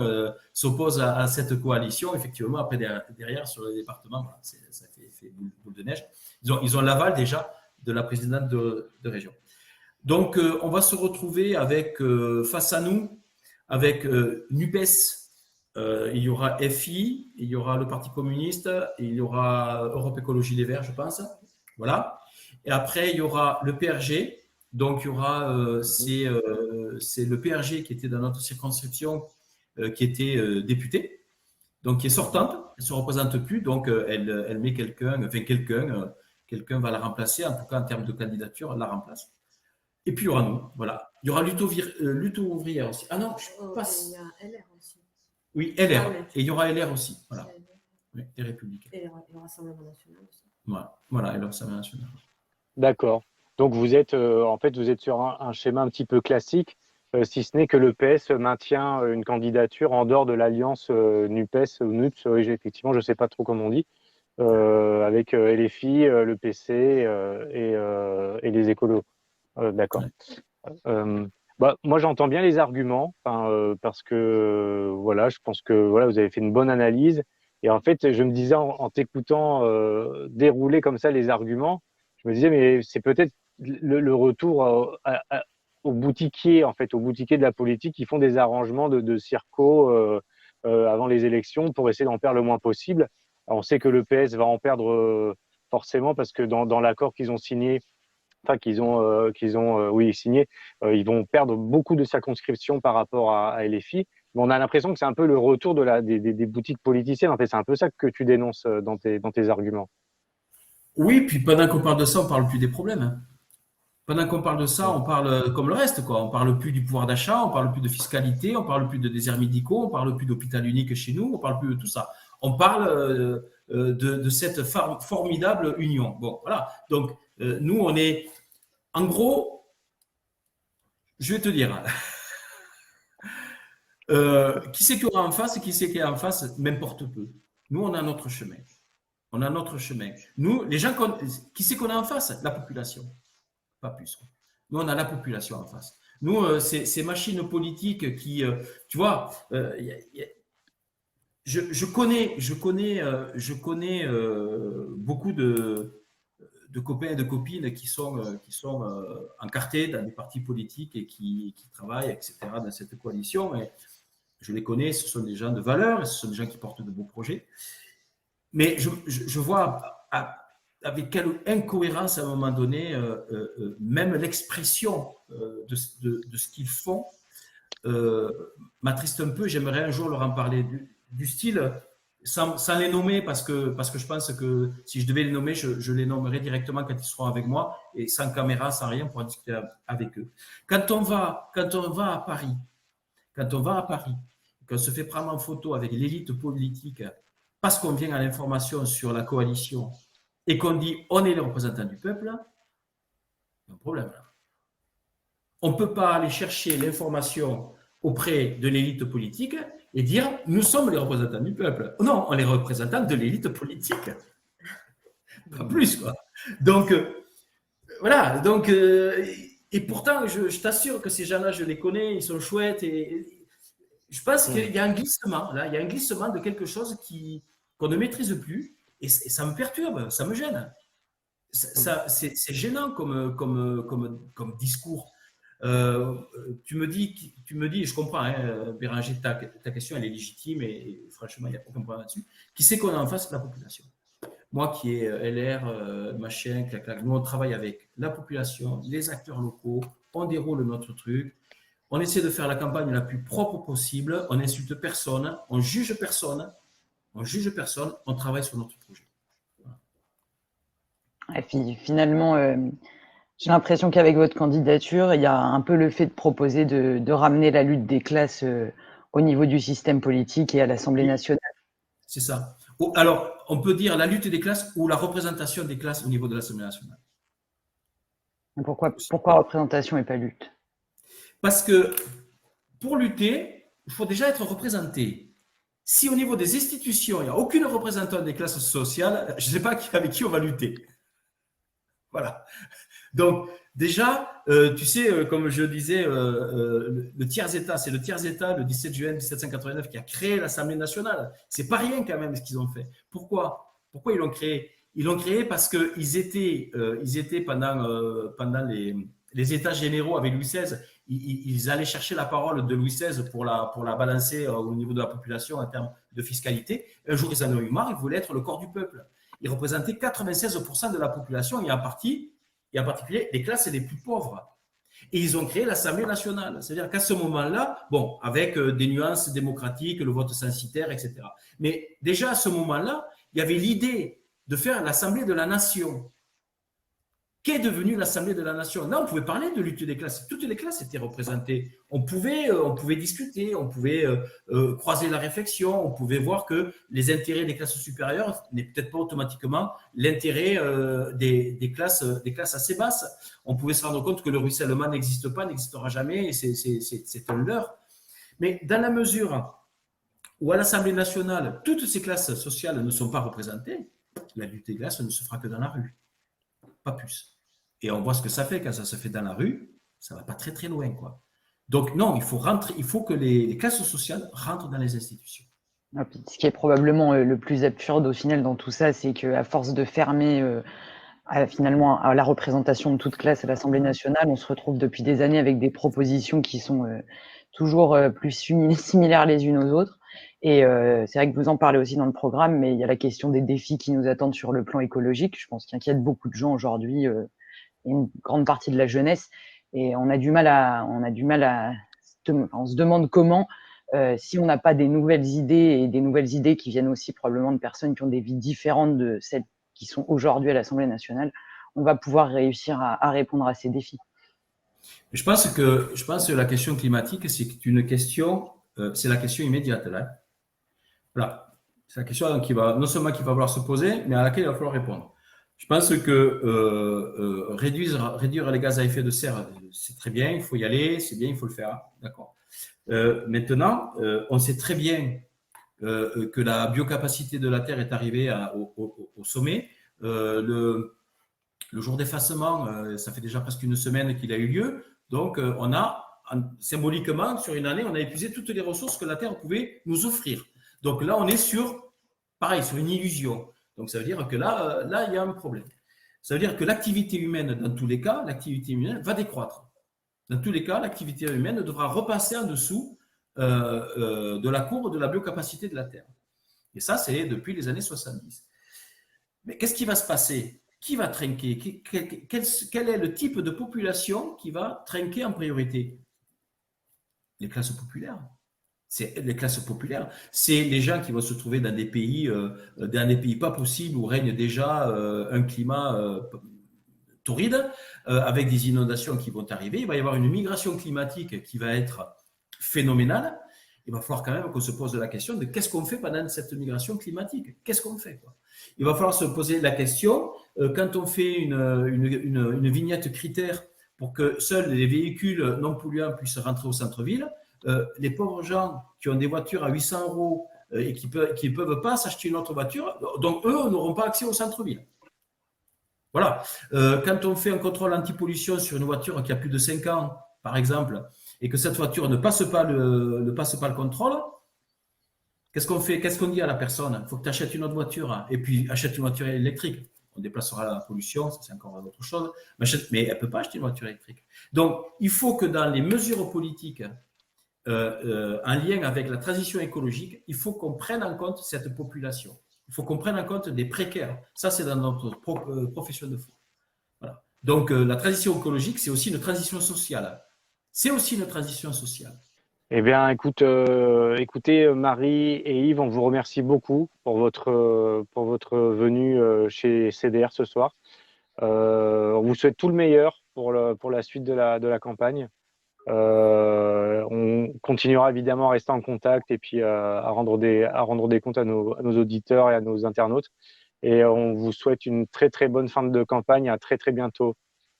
Speaker 2: s'oppose à cette coalition, effectivement, après derrière sur le département, voilà, ça fait boule de neige. Ils ont l'aval déjà de la présidente de région. Donc, on va se retrouver avec face à nous, avec NUPES, il y aura FI, il y aura le Parti communiste, et il y aura Europe Écologie Les Verts, je pense. Voilà. Et après, il y aura le PRG. Donc, il y aura, c'est le PRG qui était dans notre circonscription, qui était députée, donc qui est sortante. Elle ne se représente plus, donc elle met quelqu'un va la remplacer. En tout cas, en termes de candidature, elle la remplace. Et puis, il y aura nous. Voilà. Il y aura Lutte ouvrière aussi. Ah non, je passe.
Speaker 3: Il y a LR aussi.
Speaker 2: Oui, LR.
Speaker 3: Ah, oui.
Speaker 2: Et il y aura LR aussi. Voilà. Oui, les Républicains.
Speaker 3: Et le Rassemblement national aussi.
Speaker 2: Voilà, et le Rassemblement national.
Speaker 1: D'accord. Donc vous êtes sur un schéma un petit peu classique, si ce n'est que le PS maintient une candidature en dehors de l'alliance NUPES ou NUPS, effectivement, je ne sais pas trop comment on dit, avec LFI, le PC et les écolos. D'accord.
Speaker 2: Ouais.
Speaker 1: Moi, j'entends bien les arguments, parce que voilà, je pense que voilà, vous avez fait une bonne analyse. Et en fait, je me disais en t'écoutant dérouler comme ça les arguments, je me disais, mais c'est peut-être le retour aux boutiquiers, en fait, aux boutiquiers de la politique qui font des arrangements de circo avant les élections pour essayer d'en perdre le moins possible. Alors, on sait que le PS va en perdre forcément parce que dans l'accord qu'ils ont signé, signé, ils vont perdre beaucoup de circonscriptions par rapport à LFI. Mais on a l'impression que c'est un peu le retour des boutiques politiciennes. En fait, c'est un peu ça que tu dénonces dans tes arguments.
Speaker 2: Oui, puis pendant qu'on parle de ça, on ne parle plus des problèmes. Hein. Pendant qu'on parle de ça, on parle comme le reste, quoi. On ne parle plus du pouvoir d'achat, on ne parle plus de fiscalité, on ne parle plus de déserts médicaux, on ne parle plus d'hôpital unique chez nous, on ne parle plus de tout ça. On parle de cette formidable union. Bon, voilà. Donc, nous, on est… En gros, je vais te dire… qui c'est qu'il y aura en face et qui c'est qu'il y a en face m'importe peu. Nous, on a notre chemin. On a notre chemin. Nous, les gens, qui c'est qu'on a en face? La population. Pas plus. Nous, on a la population en face. Nous, ces machines politiques qui, tu vois, je connais beaucoup de copains et de copines qui sont encartés dans des partis politiques et qui travaillent, etc., dans cette coalition. Et je les connais, ce sont des gens de valeur, ce sont des gens qui portent de beaux projets. Mais je vois avec quelle incohérence à un moment donné, même l'expression de ce qu'ils font m'attriste un peu. J'aimerais un jour leur en parler du style, sans les nommer, parce que je pense que si je devais les nommer, je les nommerais directement quand ils seront avec moi, et sans caméra, sans rien, pour discuter avec eux. Quand on va à Paris, qu'on se fait prendre en photo avec l'élite politique, parce qu'on vient à l'information sur la coalition, et qu'on dit on est les représentants du peuple, il y a un problème là. On ne peut pas aller chercher l'information auprès de l'élite politique et dire nous sommes les représentants du peuple. Non, on est les représentants de l'élite politique. Pas plus, quoi. Donc, voilà. Donc, et pourtant, je t'assure que ces gens-là, je les connais, ils sont chouettes. Et je pense qu'il y a un glissement, là. Il y a un glissement de quelque chose qu'on ne maîtrise plus. Et ça me perturbe, ça me gêne. C'est gênant comme discours. Tu me dis, je comprends, hein, Béranger, ta question, elle est légitime et franchement, il n'y a aucun problème là-dessus. Qui c'est qu'on a en face de la population? Moi qui est LR, machin, clac, nous on travaille avec la population, les acteurs locaux, on déroule notre truc, on essaie de faire la campagne la plus propre possible, on n'insulte personne, on juge personne, on travaille sur notre projet.
Speaker 4: Et puis, finalement, j'ai l'impression qu'avec votre candidature, il y a un peu le fait de proposer de ramener la lutte des classes au niveau du système politique et à l'Assemblée nationale.
Speaker 2: C'est ça. Alors, on peut dire la lutte des classes ou la représentation des classes au niveau de l'Assemblée nationale.
Speaker 4: Pourquoi représentation et pas lutte? Parce
Speaker 2: que pour lutter, il faut déjà être représenté. Si au niveau des institutions, il n'y a aucune représentation des classes sociales, je ne sais pas avec qui on va lutter. Voilà. Donc, déjà, tu sais, comme je disais, le tiers-État, c'est le tiers-État, le 17 juin 1789, qui a créé l'Assemblée nationale. C'est pas rien quand même ce qu'ils ont fait. Pourquoi ils l'ont créé? Ils l'ont créé parce qu'ils étaient pendant les États généraux avec Louis XVI, ils allaient chercher la parole de Louis XVI pour la balancer au niveau de la population en termes de fiscalité. Un jour, ils en ont eu marre, ils voulaient être le corps du peuple. Ils représentaient 96% de la population et en particulier les classes les plus pauvres. Et ils ont créé l'Assemblée nationale. C'est-à-dire qu'à ce moment-là, bon, avec des nuances démocratiques, le vote censitaire, etc. Mais déjà à ce moment-là, il y avait l'idée de faire l'Assemblée de la Nation. Qu'est devenue l'Assemblée de la Nation? Là, on pouvait parler de lutte des classes. Toutes les classes étaient représentées. On pouvait discuter, on pouvait croiser la réflexion, on pouvait voir que les intérêts des classes supérieures n'est peut-être pas automatiquement l'intérêt des classes assez basses. On pouvait se rendre compte que le ruissellement n'existe pas, n'existera jamais, et c'est un leurre. Mais dans la mesure où à l'Assemblée nationale, toutes ces classes sociales ne sont pas représentées, la lutte des classes ne se fera que dans la rue. Pas plus. Et on voit ce que ça fait quand ça se fait dans la rue, ça ne va pas très très loin, quoi. Donc non, il faut que les classes sociales rentrent dans les institutions.
Speaker 4: Ce qui est probablement le plus absurde au final dans tout ça, c'est qu'à force de fermer finalement à la représentation de toute classe à l'Assemblée nationale, on se retrouve depuis des années avec des propositions qui sont toujours plus similaires les unes aux autres. Et c'est vrai que vous en parlez aussi dans le programme, mais il y a la question des défis qui nous attendent sur le plan écologique. Je pense qu'il inquiète beaucoup de gens aujourd'hui, une grande partie de la jeunesse, et on se demande comment, si on n'a pas des nouvelles idées, et des nouvelles idées qui viennent aussi probablement de personnes qui ont des vies différentes de celles qui sont aujourd'hui à l'Assemblée nationale, on va pouvoir réussir à répondre à ces défis.
Speaker 2: Je pense que la question climatique, c'est une question, c'est la question immédiate là. Voilà, c'est la question non seulement qu'il va falloir se poser, mais à laquelle il va falloir répondre. Je pense que réduire les gaz à effet de serre, c'est très bien, il faut y aller, c'est bien, il faut le faire, d'accord. Maintenant, on sait très bien que la biocapacité de la Terre est arrivée au sommet. Le jour d'effacement, ça fait déjà presque une semaine qu'il a eu lieu. Donc, on a, symboliquement, sur une année, on a épuisé toutes les ressources que la Terre pouvait nous offrir. Donc là, on est sur une illusion. Donc, ça veut dire que là, il y a un problème. Ça veut dire que l'activité humaine, dans tous les cas, l'activité humaine va décroître. Dans tous les cas, l'activité humaine devra repasser en dessous de la courbe de la biocapacité de la Terre. Et ça, c'est depuis les années 70. Mais qu'est-ce qui va se passer? Qui va trinquer? Quel est le type de population qui va trinquer en priorité? Les classes populaires. C'est les classes populaires. C'est les gens qui vont se trouver dans des pays pas possibles où règne déjà un climat torride, avec des inondations qui vont arriver. Il va y avoir une migration climatique qui va être phénoménale. Il va falloir quand même qu'on se pose la question de qu'est-ce qu'on fait pendant cette migration climatique? Qu'est-ce qu'on fait, quoi? Il va falloir se poser la question, quand on fait une vignette critère pour que seuls les véhicules non polluants puissent rentrer au centre-ville, les pauvres gens qui ont des voitures à 800 € et qui ne peuvent pas s'acheter une autre voiture, donc eux n'auront pas accès au centre-ville. Voilà. Quand on fait un contrôle anti-pollution sur une voiture qui a plus de 5 ans, par exemple, et que cette voiture ne passe pas le contrôle, qu'est-ce qu'on fait? Qu'est-ce qu'on dit à la personne? Il faut que tu achètes une autre voiture, et puis achète une voiture électrique. On déplacera la pollution, ça c'est encore autre chose. Mais elle ne peut pas acheter une voiture électrique. Donc, il faut que dans les mesures politiques en lien avec la transition écologique, il faut qu'on prenne en compte cette population. Il faut qu'on prenne en compte des précaires. Ça, c'est dans notre profession de foi. Voilà. Donc, la transition écologique, c'est aussi une transition sociale. C'est aussi une transition sociale.
Speaker 1: Eh bien, écoutez, Marie et Yves, on vous remercie beaucoup pour votre venue chez CDR ce soir. On vous souhaite tout le meilleur pour la suite de la campagne. On continuera évidemment à rester en contact et puis à rendre des comptes à nos auditeurs et à nos internautes. Et on vous souhaite une très très bonne fin de campagne. À très très bientôt.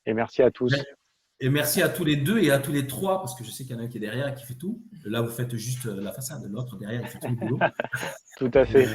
Speaker 1: Et merci à tous.
Speaker 2: Et merci à tous les deux et à tous les trois, parce que je sais qu'il y en a un qui est derrière et qui fait tout. Là, vous faites juste la façade, l'autre derrière, il fait tout le boulot.
Speaker 1: Tout à fait.